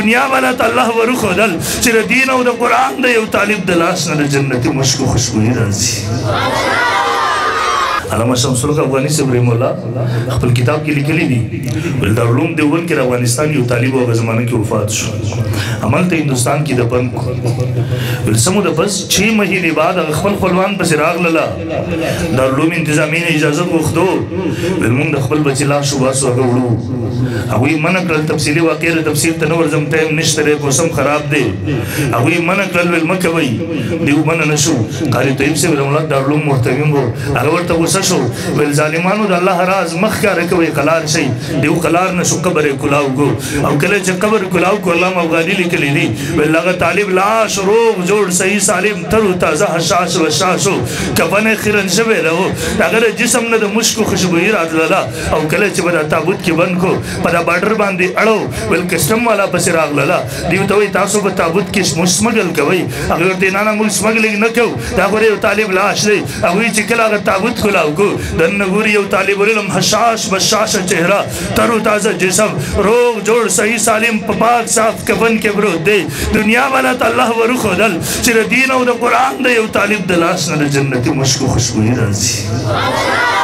دنیا والا ته الله ورښودل چې د دین او د قرآن د یو طالب د لاس نه د جنتي مشکو خوشبويي راځي. علامه شمس الحق افغاني صاحب رحم الله خپل کتاب کې لیکلي دي دارالعلوم دیوبند کې د افغانستان یو طالب هغه زمانه کې وفات شو همالته هندوستان کې دفن کړو ول سمو د بس 6 مهینې بعد خپل خپلوان پسې راغله دارالعلوم انتظامیه اجازه غوښتو ول موږ د خپل بچی لا شو واسو هغه وړو هغوی منع کړل تفصیلي واقعه د تفسیر ته نه ورځم ټایم نشته دی موسم خراب دی هغوی منع کړل ول مه کوئ دیو منع نه شو قاري طیب صاحب رحم الله دارالعلوم محتمم و هغه ورته غوسه شو ول ظالمانو د الله راز مخ ښکاره کوئ قلار شئ دیو قلار نه شو قبر یې کلاو کو او کله چې قبر کلاو کو علامه افغاني لیکلی دي ول هغه طالب لاش روغ جوړ صحیح سالم تر و تازه حشاش وشاش و کفن یې خیرن شوی ده هغه د جسم نه د مشکو خوشبويي راتلله او کله چې به دا تابوت کې بند کو په دا بارډر باندې اړو ول کسټم والا پسې راغله دیو ته وایي تاسو به تابوت کې سمګل کوئ هغه ورته نه موږ سمګلینګ نه کوو دا خو یو طالب لاش دی هغوی چې کله هغه تابوت کلاو کو دننه ګوري یو طالب العلم حشاش بشاشه چهره تر و تازه جسم روغ جوړ صحیح سالم په پاک صاف کفن کې پروت دی دنیا والا ته الله ورښودل چې د دین او د قرآن د یو طالب د لاس نه د جنتي مشکو خوشبويي راځي.